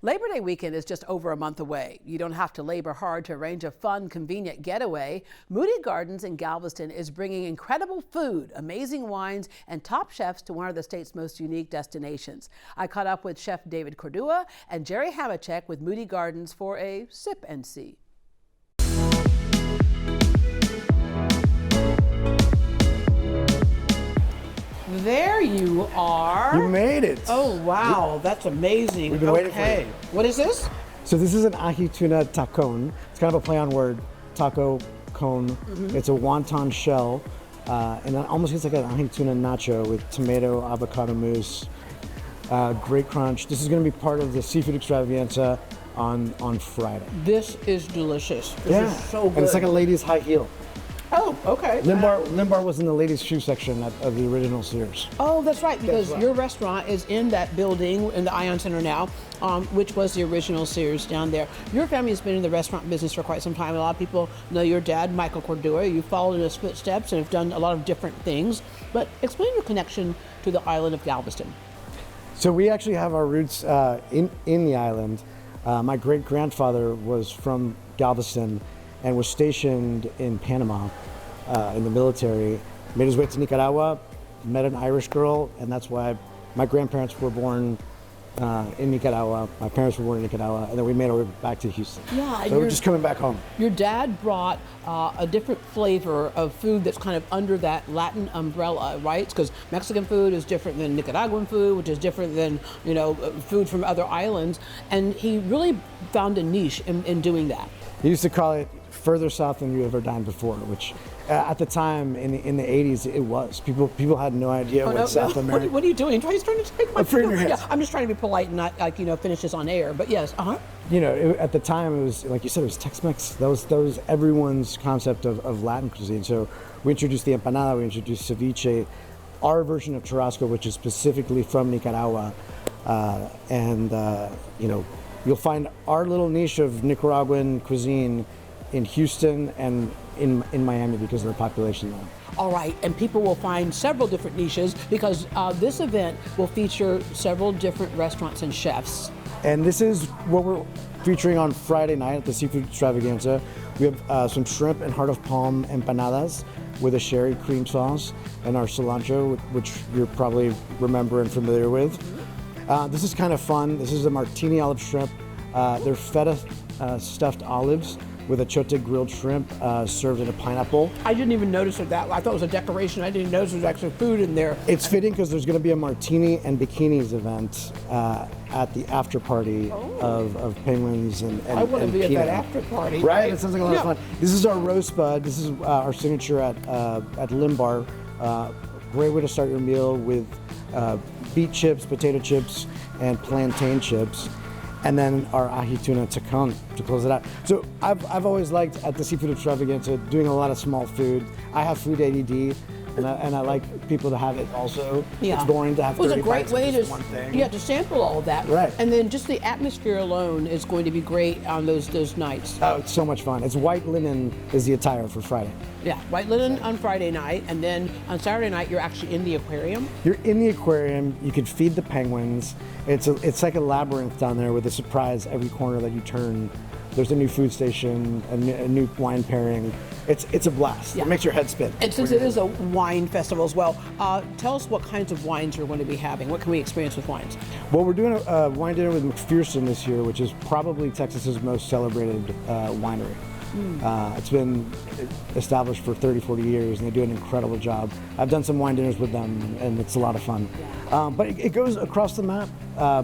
Labor Day weekend is just over a month away. You don't have to labor hard to arrange a fun, convenient getaway. Moody Gardens in Galveston is bringing incredible food, amazing wines, and top chefs to one of the state's most unique destinations. I caught up with Chef David Cordua and Jerry Hamachek with Moody Gardens for a sip and see. There you are. You made it. Oh, wow. That's amazing. We've been waiting for you. What is this? So this is an ahi tuna tacon. It's kind of a play on word, taco cone. It's a wonton shell, and it almost tastes like an ahi tuna nacho with tomato, avocado mousse, great crunch. This is going to be part of the seafood extravaganza on Friday. This is delicious. This is so good. And it's like a lady's high heel. Oh, okay. Limbar was in the ladies' shoe section of the original Sears. Oh, that's right, because your restaurant is in that building in the Ion Center now, which was the original Sears down there. Your family has been in the restaurant business for quite some time. A lot of people know your dad, Michael Cordua. You followed in his footsteps and have done a lot of different things. But explain your connection to the island of Galveston. So we actually have our roots in the island. My great-grandfather was from Galveston and was stationed in Panama in the military, made his way to Nicaragua, met an Irish girl, and that's why my grandparents were born in Nicaragua, my parents were born in Nicaragua, and then we made our way back to Houston. Yeah, so we're just coming back home. Your dad brought a different flavor of food that's kind of under that Latin umbrella, right? Because Mexican food is different than Nicaraguan food, which is different than, food from other islands, and he really found a niche in doing that. He used to call it further south than you ever dined before, which at the time in the 80s it was. People had no idea what South America. What are you doing? He's trying to take my food in your hands. Yeah, I'm just trying to be polite and not finish this on air. But yes, at the time it was, like you said, it was Tex-Mex. That was everyone's concept of Latin cuisine. So we introduced the empanada, we introduced ceviche, our version of churrasco, which is specifically from Nicaragua, you'll find our little niche of Nicaraguan cuisine in Houston and in Miami because of the population there. All right, and people will find several different niches because this event will feature several different restaurants and chefs. And this is what we're featuring on Friday night at the Seafood Extravaganza. We have some shrimp and heart of palm empanadas with a sherry cream sauce and our cilantro, which you're probably remember and familiar with. This is kind of fun. This is a martini olive shrimp. They're feta stuffed olives with a chote grilled shrimp served in a pineapple. I didn't even notice that. I thought it was a decoration. I didn't notice there was actually food in there. It's fitting because there's going to be a martini and bikinis event at the after party of penguins and I want to be Pinot. at that after party. Right? It sounds like a lot of fun. This is our roast bud. This is our signature at Limbar. Great way to start your meal with beet chips, potato chips, and plantain chips. And then our ahi tuna tacon to close it out. So I've always liked at the Seafood Extravaganza doing a lot of small food. I have food ADD, and I like people to have it also. Yeah. It's boring to have 30 bites of just one thing. Yeah, to sample all of that. Right. And then just the atmosphere alone is going to be great on those nights. Oh, it's so much fun. It's white linen is the attire for Friday. Yeah, white linen on Friday night, and then on Saturday night you're actually in the aquarium. You're in the aquarium. You can feed the penguins. It's like a labyrinth down there with a surprise every corner that you turn. There's a new food station, a new wine pairing. It's a blast. Yeah. It makes your head spin. And since it is a wine festival as well, tell us what kinds of wines you're going to be having. What can we experience with wines? Well, we're doing a wine dinner with McPherson this year, which is probably Texas's most celebrated winery. It's been established for 30, 40 years, and they do an incredible job. I've done some wine dinners with them, and it's a lot of fun. But it goes across the map.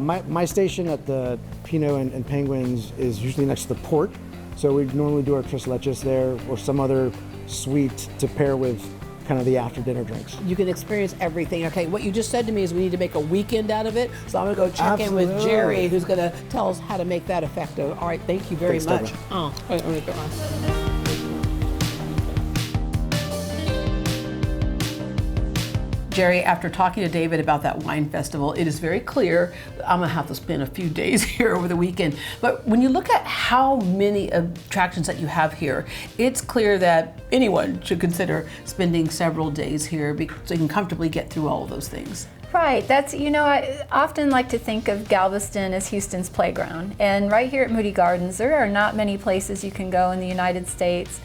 My station at the Pinot and Penguins is usually next to the port, so we normally do our tres leches there or some other sweet to pair with kind of the after dinner drinks. You can experience everything. Okay, what you just said to me is we need to make a weekend out of it, so I'm going to go check in with Jerry, who's going to tell us how to make that effective. All right, thank you very much. Oh, wait, let me go on. Jerry, after talking to David about that wine festival, it is very clear I'm gonna have to spend a few days here over the weekend. But when you look at how many attractions that you have here, it's clear that anyone should consider spending several days here so you can comfortably get through all of those things. Right, that's, I often like to think of Galveston as Houston's playground. And right here at Moody Gardens, there are not many places you can go in the United States,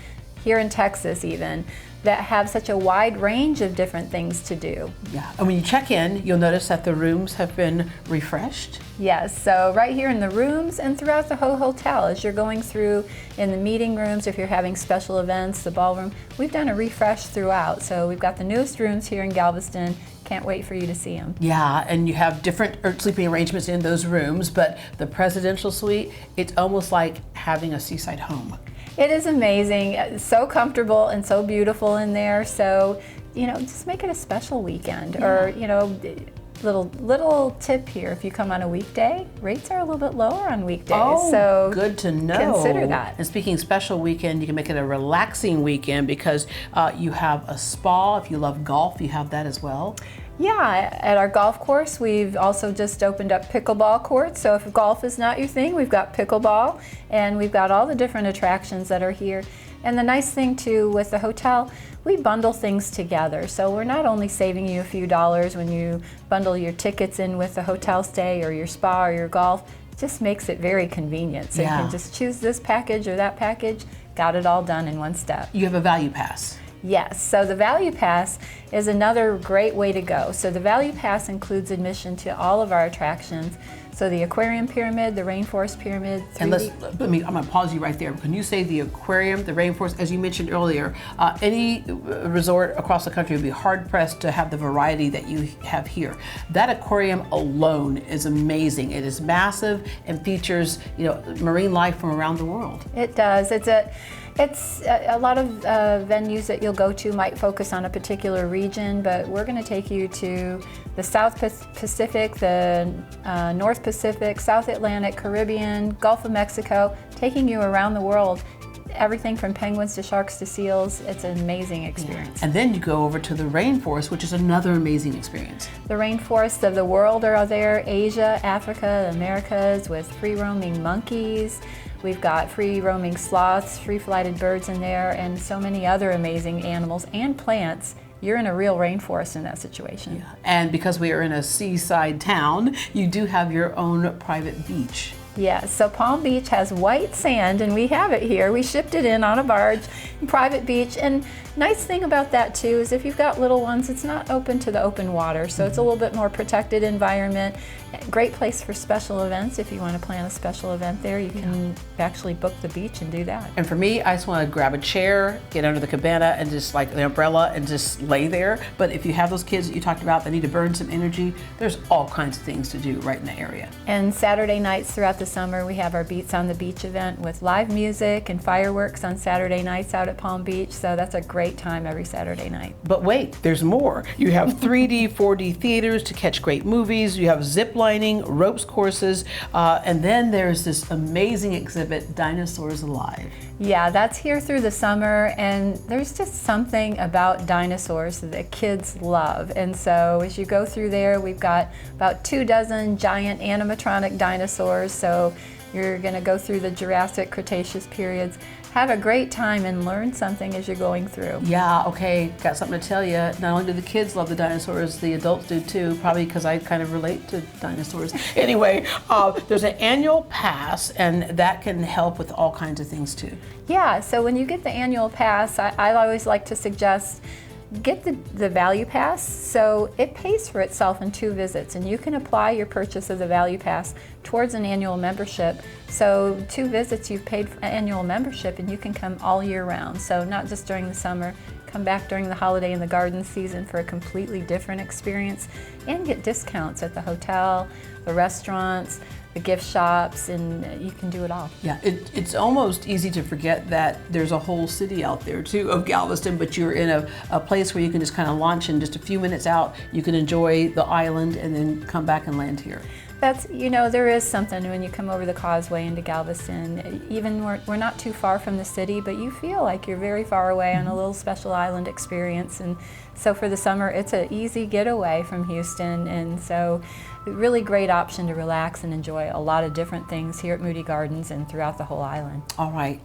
here in Texas even, that have such a wide range of different things to do. Yeah, and when you check in, you'll notice that the rooms have been refreshed. Yes, so right here in the rooms and throughout the whole hotel, as you're going through in the meeting rooms, if you're having special events, the ballroom, we've done a refresh throughout. So we've got the newest rooms here in Galveston. Can't wait for you to see them. Yeah, and you have different sleeping arrangements in those rooms, but the presidential suite, it's almost like having a seaside home. It is amazing, so comfortable and so beautiful in there. So, just make it a special weekend. Yeah. Or, little tip here: if you come on a weekday, rates are a little bit lower on weekdays. Oh, so good to know. Consider that. And speaking special weekend, you can make it a relaxing weekend because you have a spa. If you love golf, you have that as well. Yeah, at our golf course, we've also just opened up pickleball courts. So if golf is not your thing, we've got pickleball, and we've got all the different attractions that are here. And the nice thing too with the hotel, we bundle things together. So we're not only saving you a few dollars when you bundle your tickets in with the hotel stay or your spa or your golf, it just makes it very convenient. So Yeah. you can just choose this package or that package, got it all done in one step. You have a value pass. Yes, so the Value Pass is another great way to go. So the Value Pass includes admission to all of our attractions. So the Aquarium Pyramid, the Rainforest Pyramid, 3D. And I'm going to pause you right there. When you say the aquarium, the rainforest, as you mentioned earlier, any resort across the country would be hard pressed to have the variety that you have here. That aquarium alone is amazing. It is massive and features, marine life from around the world. It does. It's a lot of venues that you'll go to might focus on a particular region, but we're going to take you to the South Pacific, the North Pacific, South Atlantic, Caribbean, Gulf of Mexico, taking you around the world. Everything from penguins to sharks to seals. It's an amazing experience. And then you go over to the rainforest, which is another amazing experience. The rainforests of the world are there: Asia, Africa, the Americas, with free-roaming monkeys. We've got free-roaming sloths, free-flighted birds in there, and so many other amazing animals and plants. You're in a real rainforest in that situation. Yeah. And because we are in a seaside town, you do have your own private beach. Yes, so Palm Beach has white sand, and we have it here. We shipped it in on a barge, private beach. And nice thing about that too is if you've got little ones, it's not open to the open water, so it's a little bit more protected environment. Great place for special events. If you want to plan a special event there, you can actually book the beach and do that. And for me, I just want to grab a chair, get under the cabana, and just like the umbrella and just lay there. But if you have those kids that you talked about that need to burn some energy, there's all kinds of things to do right in the area. And Saturday nights throughout the summer, we have our Beats on the Beach event with live music and fireworks on Saturday nights out at Palm Beach. So that's a great time every Saturday night. But wait, there's more. You have 3D, 4D theaters to catch great movies. You have zip lining, ropes courses, and then there's this amazing exhibit, Dinosaurs Alive. Yeah, that's here through the summer, and there's just something about dinosaurs that kids love. And so as you go through there, we've got about 24 giant animatronic dinosaurs. So you're going to go through the Jurassic, Cretaceous periods. Have a great time and learn something as you're going through. Yeah, okay, got something to tell you. Not only do the kids love the dinosaurs, the adults do too, probably because I kind of relate to dinosaurs. Anyway, there's an annual pass, and that can help with all kinds of things too. Yeah, so when you get the annual pass, I always like to suggest get the Value Pass. So it pays for itself in 2 visits, and you can apply your purchase of the Value Pass towards an annual membership. So 2 visits, you've paid for an annual membership, and you can come all year round. So not just during the summer, come back during the holiday and the garden season for a completely different experience, and get discounts at the hotel, the restaurants, the gift shops, and you can do it all. Yeah, it's almost easy to forget that there's a whole city out there too of Galveston, but you're in a place where you can just kind of launch in just a few minutes out. You can enjoy the island and then come back and land here. That's, there is something when you come over the causeway into Galveston. Even we're not too far from the city, but you feel like you're very far away on a little special island experience. And so for the summer, it's an easy getaway from Houston. And so really great option to relax and enjoy a lot of different things here at Moody Gardens and throughout the whole island. All right,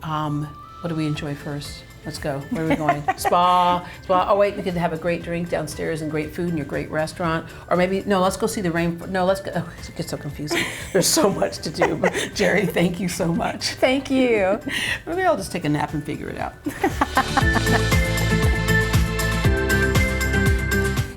What do we enjoy first? Let's go. Where are we going? Spa. Oh wait, we could have a great drink downstairs and great food in your great restaurant. Or maybe, no, let's go see the rain. No, let's go. Oh, it gets so confusing. There's so much to do. But Jerry, thank you so much. Thank you. Maybe I'll just take a nap and figure it out.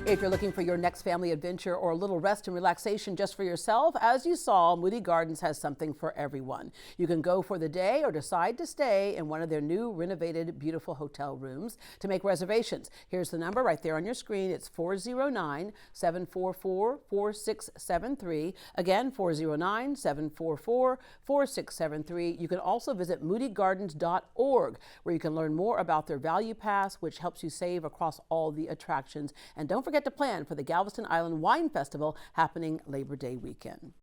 If you're looking for your next family adventure or a little rest and relaxation just for yourself, as you saw, Moody Gardens has something for everyone. You can go for the day or decide to stay in one of their new renovated, beautiful hotel rooms. To make reservations, here's the number right there on your screen. It's 409-744-4673. Again, 409-744-4673. You can also visit moodygardens.org, where you can learn more about their Value Pass, which helps you save across all the attractions. And don't forget to plan for the Galveston Island Wine Festival happening Labor Day weekend.